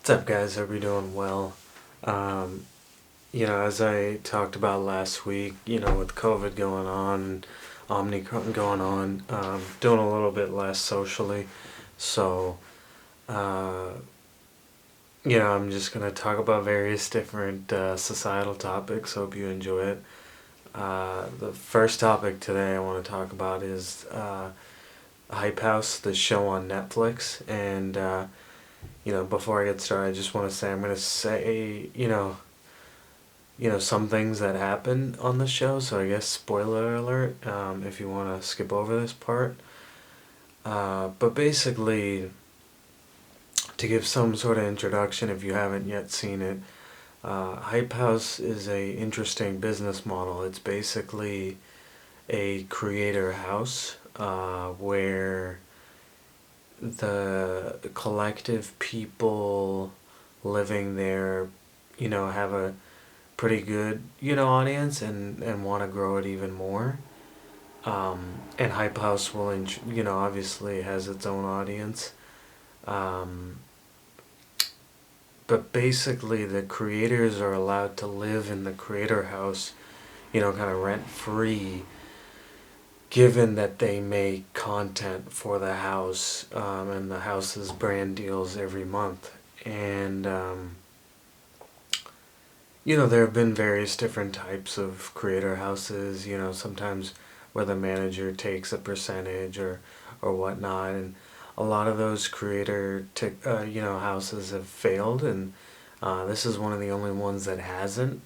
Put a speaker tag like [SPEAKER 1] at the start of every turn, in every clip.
[SPEAKER 1] What's up, guys? Hope you're doing well. Um, as I talked about last week, with COVID going on, Omnicron going on, doing a little bit less socially. So, uh, I'm just going to talk about various different societal topics. Hope you enjoy it. The first topic today I want to talk about is Hype House, the show on Netflix. And, before I get started, I just want to say I'm going to say, some things that happen on the show. So I guess spoiler alert, if you want to skip over this part. But basically, to give some sort of introduction, if you haven't yet seen it, Hype House is a interesting business model. It's basically a creator house where the collective people living there, have a pretty good, audience and want to grow it even more. And Hype House will, obviously has its own audience. Um, but basically, the creators are allowed to live in the creator house, kind of rent free, given that they make content for the house, and the house's brand deals every month. And, there have been various different types of creator houses, sometimes where the manager takes a percentage or whatnot. And a lot of those houses have failed. And this is one of the only ones that hasn't,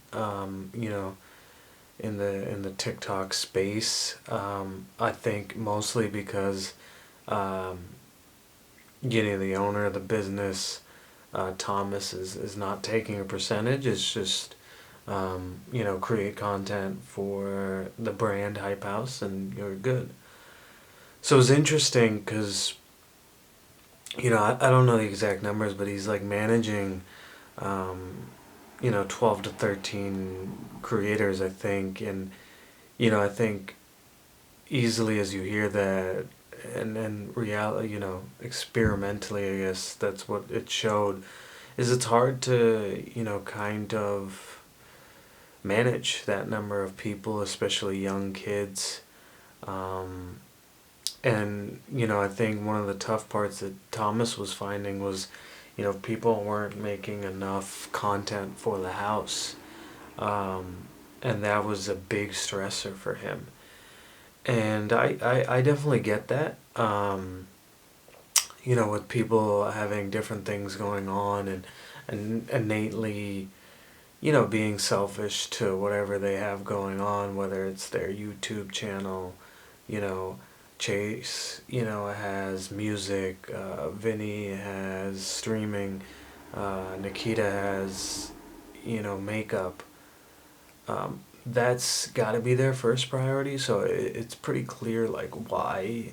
[SPEAKER 1] in the TikTok space. I think mostly because, um, the owner of the business, Thomas, is not taking a percentage. It's just, create content for the brand Hype House and you're good. So it's interesting because, I don't know the exact numbers, but he's like managing, um, 12 to 13 creators, I think. And, I think easily as you hear that, and reality, experimentally, I guess that's what it showed, is it's hard to, kind of manage that number of people, especially young kids. Um, and, I think one of the tough parts that Thomas was finding was, people weren't making enough content for the house. Um, and that was a big stressor for him. And I definitely get that. With people having different things going on and innately, being selfish to whatever they have going on, whether it's their YouTube channel, you know, Chase, has music, Vinny has streaming, Nikita has, makeup. That's got to be their first priority. So it's pretty clear like why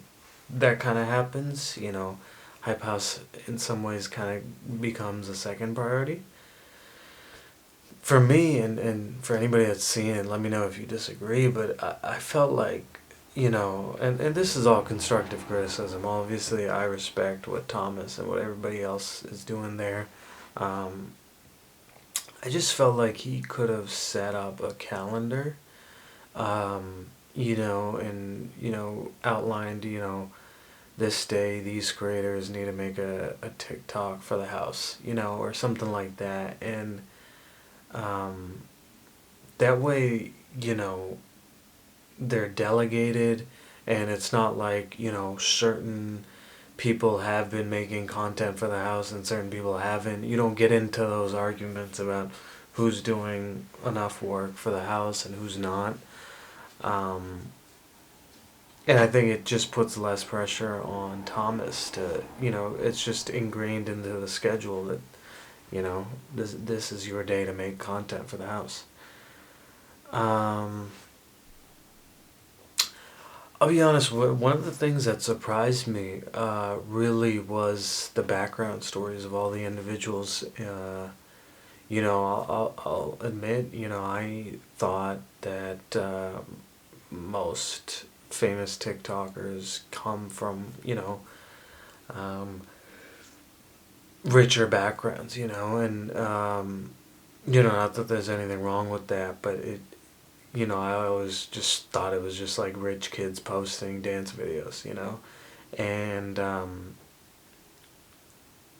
[SPEAKER 1] that kind of happens. Hype House in some ways kind of becomes a second priority. For me, and for anybody that's seen it, let me know if you disagree, but I felt like, and this is all constructive criticism. Obviously, I respect what Thomas and what everybody else is doing there. Um, I just felt like he could have set up a calendar, and, outlined, this day these creators need to make a TikTok for the house, or something like that. And um, that way, they're delegated and it's not like, certain people have been making content for the house and certain people haven't. You don't get into those arguments about who's doing enough work for the house and who's not. Um, and I think it just puts less pressure on Thomas to, it's just ingrained into the schedule that, this is your day to make content for the house. Um, I'll be honest, one of the things that surprised me really was the background stories of all the individuals. I'll admit, I thought that most famous TikTokers come from, um, richer backgrounds, and not that there's anything wrong with that, but I always just thought it was just like rich kids posting dance videos, and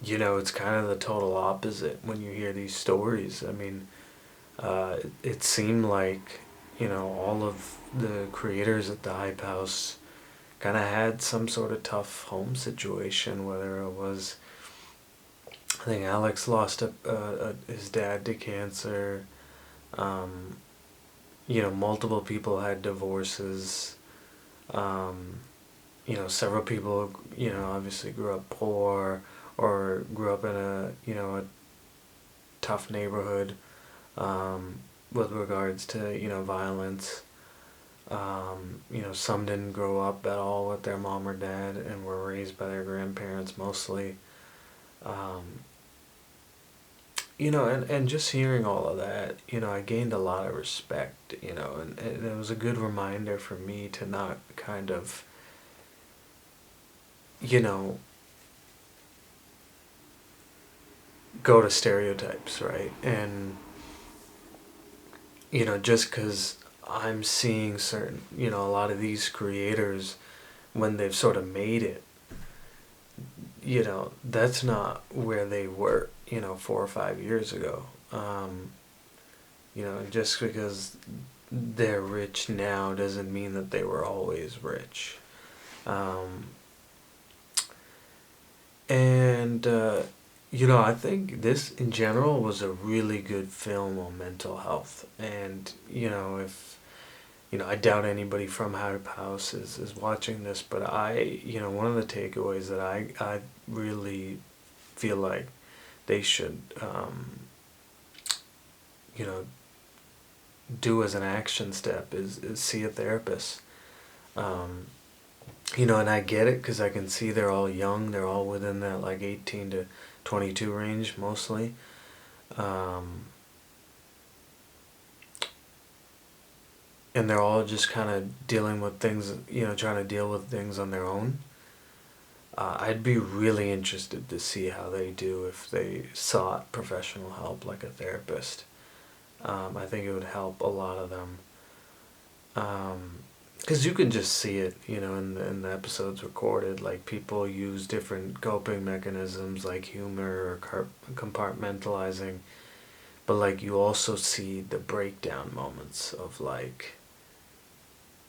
[SPEAKER 1] it's kind of the total opposite when you hear these stories. I mean, it seemed like, all of the creators at the Hype House kind of had some sort of tough home situation, whether it was, I think Alex lost his dad to cancer. Um, Multiple people had divorces. Um, Several people, obviously grew up poor or grew up in a tough neighborhood, um, with regards to, violence. Some didn't grow up at all with their mom or dad and were raised by their grandparents mostly. Um, and just hearing all of that, I gained a lot of respect, and it was a good reminder for me to not kind of, you know, go to stereotypes, right? And, just because I'm seeing certain, a lot of these creators, when they've sort of made it, that's not where they were, 4 or 5 years ago. Just because they're rich now doesn't mean that they were always rich. Um, and, I think this in general was a really good film on mental health. And, if, I doubt anybody from Hype House is watching this, but one of the takeaways that I really feel like they should, you know, do as an action step is see a therapist. Um, and I get it because I can see they're all young. They're all within that like 18 to 22 range mostly. Um, and they're all just kind of dealing with things, trying to deal with things on their own. I'd be really interested to see how they do if they sought professional help like a therapist. I think it would help a lot of them. Because you can just see it, in the episodes recorded. Like people use different coping mechanisms like humor or compartmentalizing. But like you also see the breakdown moments of like,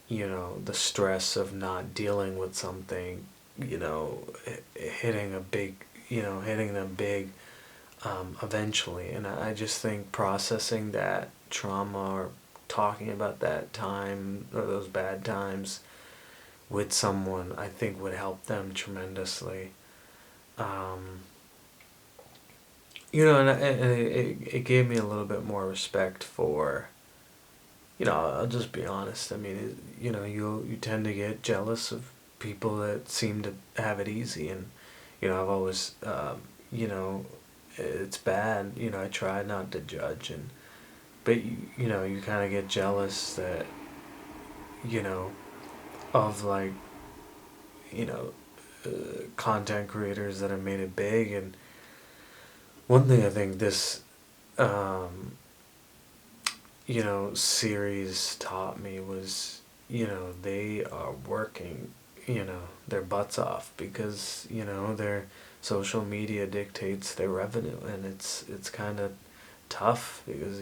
[SPEAKER 1] the stress of not dealing with something, hitting a big, hitting them big, eventually. And I just think processing that trauma or talking about that time or those bad times with someone, I think would help them tremendously. Um, and it gave me a little bit more respect for, I'll just be honest. I mean, you tend to get jealous of people that seem to have it easy, and I've always, you know, it's bad. I try not to judge, but you kind of get jealous that you know of like you know content creators that have made it big. And one thing I think this um, series taught me was, they are working, their butts off because, their social media dictates their revenue, and it's kind of tough because,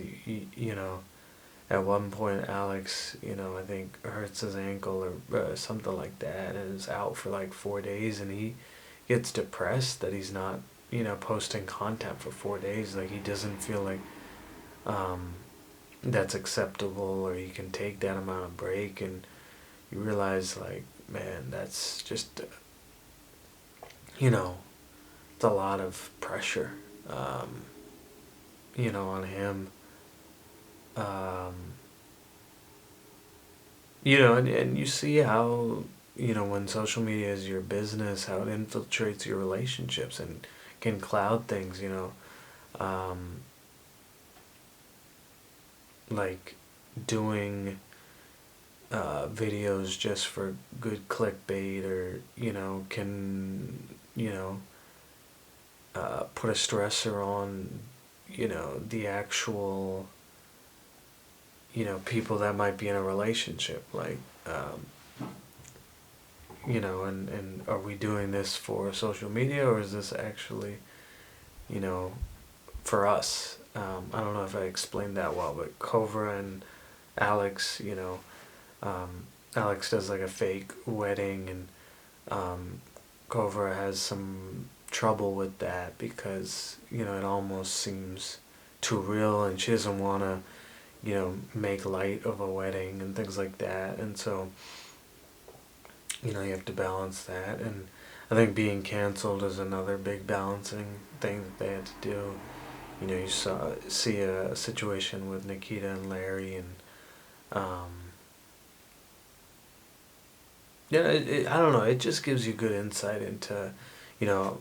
[SPEAKER 1] at one point Alex, I think hurts his ankle or something like that and is out for like 4 days, and he gets depressed that he's not, posting content for 4 days. Like he doesn't feel like, um, that's acceptable or you can take that amount of break. And you realize like, man, that's just it's a lot of pressure, um, on him. um, and you see how, when social media is your business, how it infiltrates your relationships and can cloud things, um, like doing videos just for good clickbait, or can put a stressor on, the actual, people that might be in a relationship. Like, and are we doing this for social media, or is this actually, you know, for us? I don't know if I explained that well, but Cobra and Alex, Alex does like a fake wedding, and Cobra has some trouble with that because, it almost seems too real, and she doesn't want to, make light of a wedding and things like that. And so, you have to balance that. And I think being canceled is another big balancing thing that they had to do. You see a situation with Nikita and Larry, and um, yeah, I don't know. It just gives you good insight into, you know,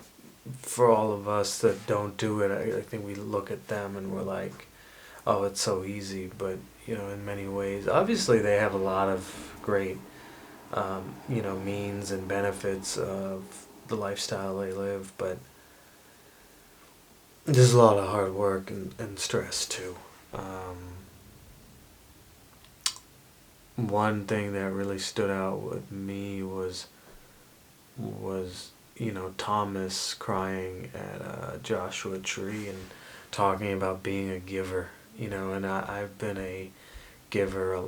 [SPEAKER 1] for all of us that don't do it. I think we look at them and we're like, oh, it's so easy. But in many ways, obviously they have a lot of great, means and benefits of the lifestyle they live. But there's a lot of hard work and stress too. One thing that really stood out with me was Thomas crying at Joshua Tree and talking about being a giver. And I've been a giver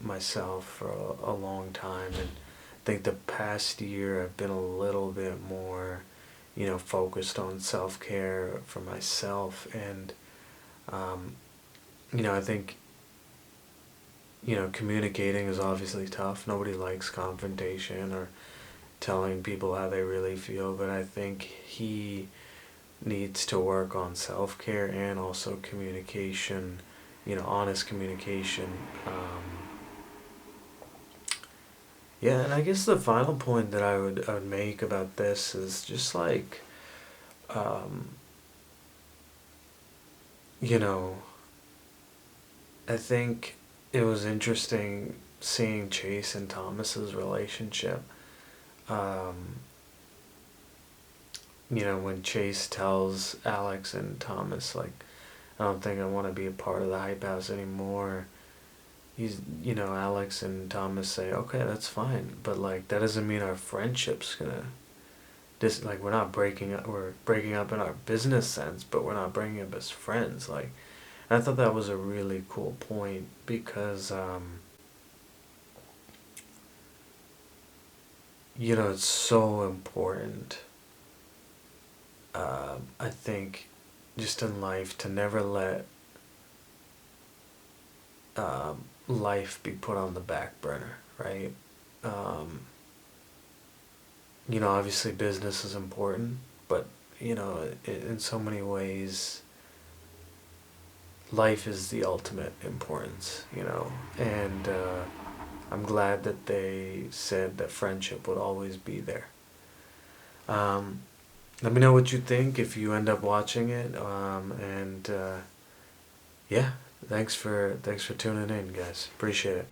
[SPEAKER 1] myself for a long time, and I think the past year I've been a little bit more focused on self-care for myself. And I think communicating is obviously tough. Nobody likes confrontation or telling people how they really feel, but I think he needs to work on self-care and also communication, honest communication. Yeah, and I guess the final point that I would make about this is just like, um, you know, I think it was interesting seeing Chase and Thomas's relationship. Um, when Chase tells Alex and Thomas, like, I don't think I want to be a part of the hype house anymore. Alex and Thomas say, okay, that's fine, but like that doesn't mean our friendship's gonna like we're not breaking up. We're breaking up in our business sense, but we're not breaking up as friends. Like, and I thought that was a really cool point because it's so important. I think just in life to never let life be put on the back burner, right? Um, obviously business is important, but in so many ways, life is the ultimate importance, and I'm glad that they said that friendship would always be there. Um, Let me know what you think if you end up watching it, and yeah, thanks for tuning in, guys. Appreciate it.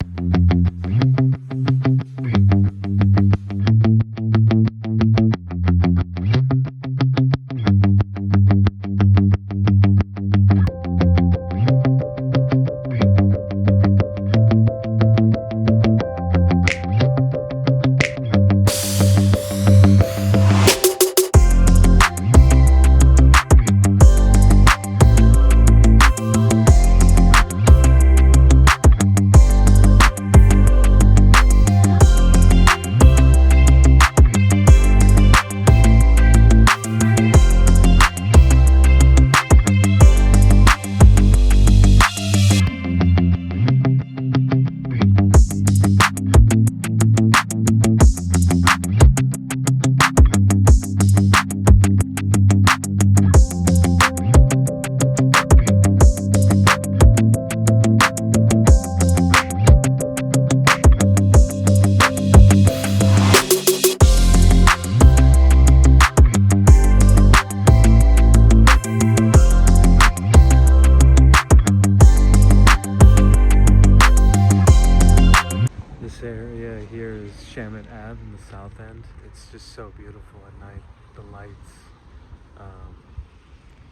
[SPEAKER 1] This area here is Shamet Ave in the south end. It's just so beautiful at night. The lights.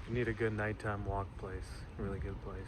[SPEAKER 1] If you need a good nighttime walk place, really good place.